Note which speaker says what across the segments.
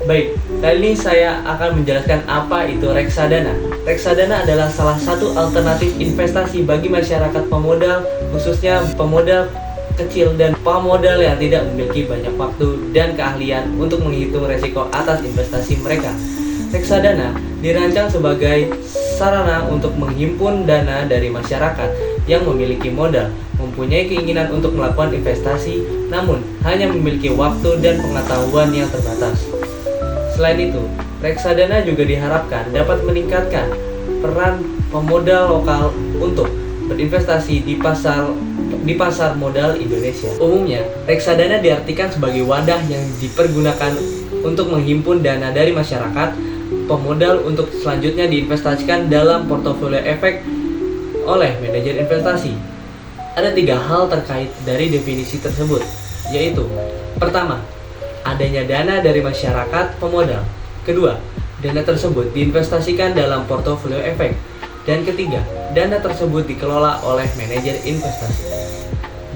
Speaker 1: Baik, kali ini saya akan menjelaskan apa itu reksadana. Reksadana adalah salah satu alternatif investasi bagi masyarakat pemodal, khususnya pemodal kecil dan pemodal yang tidak memiliki banyak waktu dan keahlian untuk menghitung resiko atas investasi mereka. Reksadana dirancang sebagai sarana untuk menghimpun dana dari masyarakat yang memiliki modal, mempunyai keinginan untuk melakukan investasi, namun hanya memiliki waktu dan pengetahuan yang terbatas. Selain itu, reksadana juga diharapkan dapat meningkatkan peran pemodal lokal untuk berinvestasi di pasar modal Indonesia. Umumnya, reksadana diartikan sebagai wadah yang dipergunakan untuk menghimpun dana dari masyarakat pemodal untuk selanjutnya diinvestasikan dalam portofolio efek oleh manajer investasi. Ada 3 hal terkait dari definisi tersebut, yaitu: pertama, adanya dana dari masyarakat pemodal. Kedua, dana tersebut diinvestasikan dalam portofolio efek. Dan ketiga, dana tersebut dikelola oleh manajer investasi.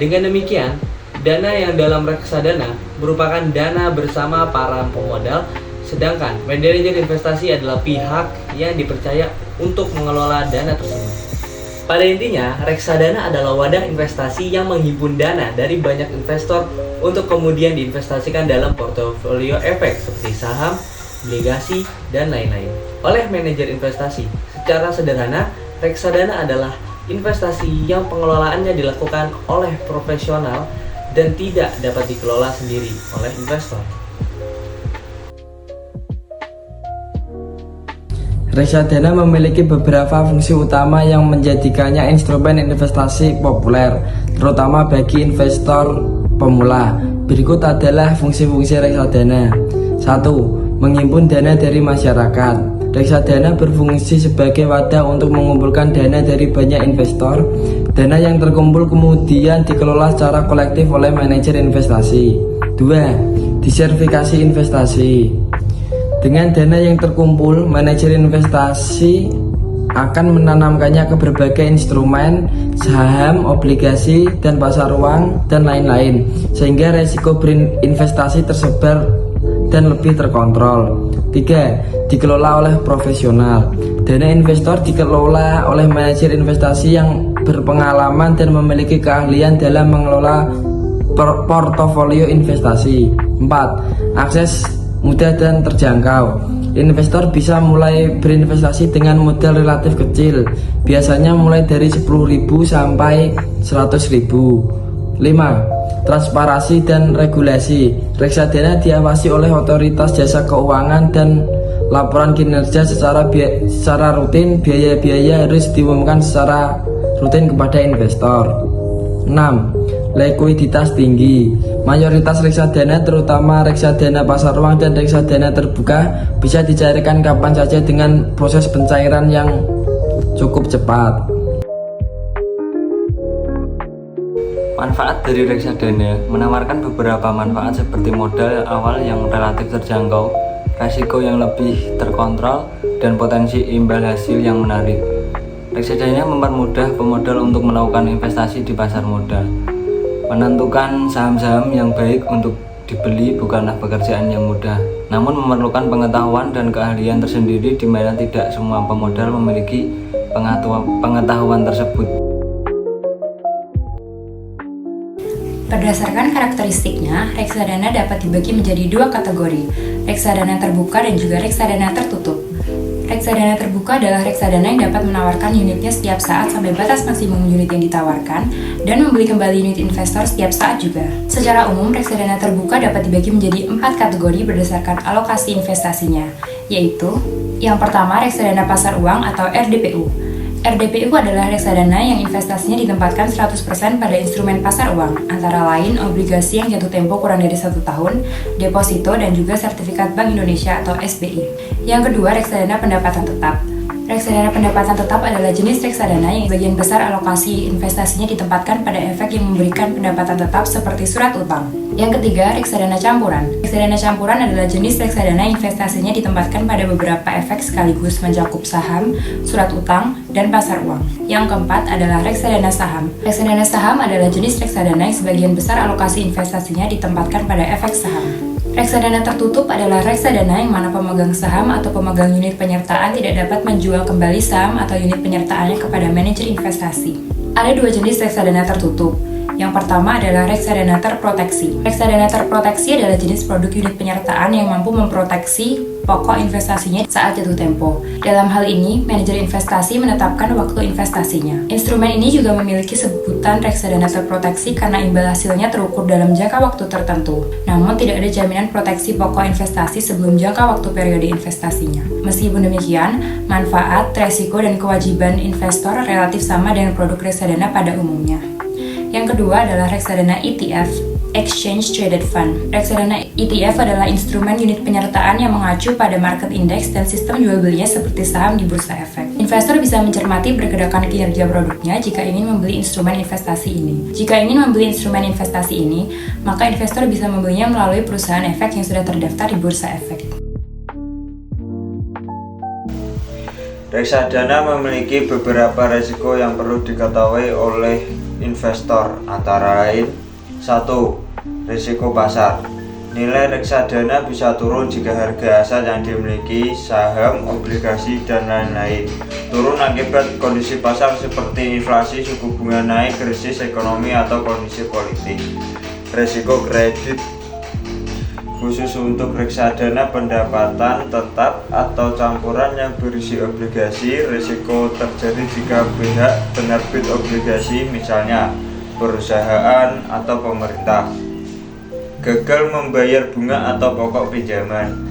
Speaker 1: Dengan demikian, dana yang dalam reksadana merupakan dana bersama para pemodal, sedangkan manajer investasi adalah pihak yang dipercaya untuk mengelola dana tersebut. Pada intinya, reksadana adalah wadah investasi yang menghimpun dana dari banyak investor untuk kemudian diinvestasikan dalam portofolio efek seperti saham, obligasi, dan lain-lain oleh manajer investasi. Secara sederhana, reksadana adalah investasi yang pengelolaannya dilakukan oleh profesional dan tidak dapat dikelola sendiri oleh investor.
Speaker 2: Reksadana memiliki beberapa fungsi utama yang menjadikannya instrumen investasi populer, terutama bagi investor pemula. Berikut adalah fungsi-fungsi reksadana. 1. Menghimpun dana dari masyarakat. Reksadana berfungsi sebagai wadah untuk mengumpulkan dana dari banyak investor. Dana yang terkumpul kemudian dikelola secara kolektif oleh manajer investasi. 2. Diversifikasi investasi. Dengan dana yang terkumpul, manajer investasi akan menanamkannya ke berbagai instrumen, saham, obligasi, dan pasar uang, dan lain-lain, sehingga resiko berinvestasi tersebar dan lebih terkontrol. 3. Dikelola oleh profesional. Dana investor dikelola oleh manajer investasi yang berpengalaman dan memiliki keahlian dalam mengelola portofolio investasi. 4. Akses mudah dan terjangkau. Investor bisa mulai berinvestasi dengan modal relatif kecil, biasanya mulai dari 10.000 sampai 100.000. 5. Transparansi dan regulasi. Reksadana diawasi oleh otoritas jasa keuangan dan laporan kinerja secara rutin. Biaya-biaya harus diumumkan secara rutin kepada investor. 6. Likuiditas tinggi. Mayoritas reksadana, terutama reksadana pasar uang dan reksadana terbuka, bisa dicairkan kapan saja dengan proses pencairan yang cukup cepat.
Speaker 3: Manfaat dari reksadana menawarkan beberapa manfaat seperti modal awal yang relatif terjangkau, risiko yang lebih terkontrol, dan potensi imbal hasil yang menarik. Reksadana mempermudah pemodal untuk melakukan investasi di pasar modal. Menentukan saham-saham yang baik untuk dibeli bukanlah pekerjaan yang mudah, namun memerlukan pengetahuan dan keahlian tersendiri di mana tidak semua pemodal memiliki pengetahuan tersebut.
Speaker 4: Berdasarkan karakteristiknya, reksadana dapat dibagi menjadi 2 kategori, reksadana terbuka dan juga reksadana tertutup. Reksadana terbuka adalah reksadana yang dapat menawarkan unitnya setiap saat sampai batas maksimum unit yang ditawarkan dan membeli kembali unit investor setiap saat juga. Secara umum, reksadana terbuka dapat dibagi menjadi 4 kategori berdasarkan alokasi investasinya, yaitu: yang pertama, reksadana pasar uang atau RDPU. RDPU adalah reksadana yang investasinya ditempatkan 100% pada instrumen pasar uang, antara lain obligasi yang jatuh tempo kurang dari 1 tahun, deposito, dan juga sertifikat Bank Indonesia atau SBI. Yang kedua, reksadana pendapatan tetap. Reksadana pendapatan tetap adalah jenis reksadana yang sebagian besar alokasi investasinya ditempatkan pada efek yang memberikan pendapatan tetap seperti surat utang. Yang ketiga, reksadana campuran. Reksadana campuran adalah jenis reksadana investasinya ditempatkan pada beberapa efek sekaligus mencakup saham, surat utang, dan pasar uang. Yang keempat adalah reksadana saham. Reksadana saham adalah jenis reksadana yang sebagian besar alokasi investasinya ditempatkan pada efek saham. Reksadana tertutup adalah reksadana yang mana pemegang saham atau pemegang unit penyertaan tidak dapat menjual kembali saham atau unit penyertaannya kepada manajer investasi. Ada dua jenis reksadana tertutup. Yang pertama adalah reksadana terproteksi. Reksadana terproteksi adalah jenis produk unit penyertaan yang mampu memproteksi pokok investasinya saat jatuh tempo. Dalam hal ini, manajer investasi menetapkan waktu investasinya. Instrumen ini juga memiliki sebutan reksadana terproteksi karena imbal hasilnya terukur dalam jangka waktu tertentu. Namun, tidak ada jaminan proteksi pokok investasi sebelum jangka waktu periode investasinya. Meskipun demikian, manfaat, resiko, dan kewajiban investor relatif sama dengan produk reksadana pada umumnya. Yang kedua adalah reksadana ETF, Exchange Traded Fund. Reksadana ETF adalah instrumen unit penyertaan yang mengacu pada market index dan sistem jual belinya seperti saham di bursa efek. Investor bisa mencermati pergerakan kinerja produknya jika ingin membeli instrumen investasi ini. Jika ingin membeli instrumen investasi ini, maka investor bisa membelinya melalui perusahaan efek yang sudah terdaftar di bursa efek.
Speaker 5: Reksadana memiliki beberapa risiko yang perlu diketahui oleh investor, antara lain 1. Risiko pasar. Nilai reksadana bisa turun jika harga aset yang dimiliki, saham, obligasi, dan lain-lain turun akibat kondisi pasar seperti inflasi, suku bunga naik, krisis ekonomi, atau kondisi politik. Risiko kredit. Khusus untuk reksadana pendapatan tetap atau campuran yang berisi obligasi, risiko terjadi jika pihak penerbit obligasi, misalnya perusahaan atau pemerintah, gagal membayar bunga atau pokok pinjaman.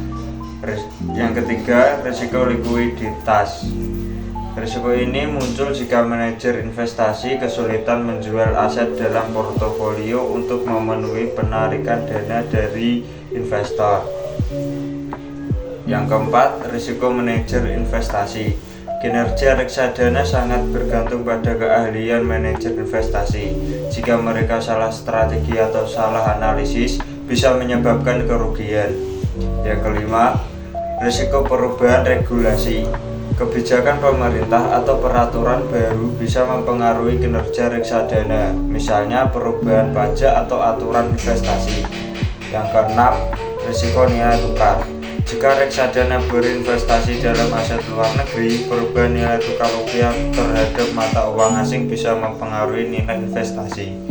Speaker 5: Yang ketiga, risiko likuiditas. Risiko ini muncul jika manajer investasi kesulitan menjual aset dalam portofolio untuk memenuhi penarikan dana dari investor. Yang keempat, risiko manajer investasi. Kinerja reksadana sangat bergantung pada keahlian manajer investasi. Jika mereka salah strategi atau salah analisis, bisa menyebabkan kerugian. Yang kelima, risiko perubahan regulasi. Kebijakan pemerintah atau peraturan baru bisa mempengaruhi kinerja reksadana, misalnya perubahan pajak atau aturan investasi. Yang keenam, risiko nilai tukar. Jika reksadana berinvestasi dalam aset luar negeri, perubahan nilai tukar rupiah terhadap mata uang asing bisa mempengaruhi nilai investasi.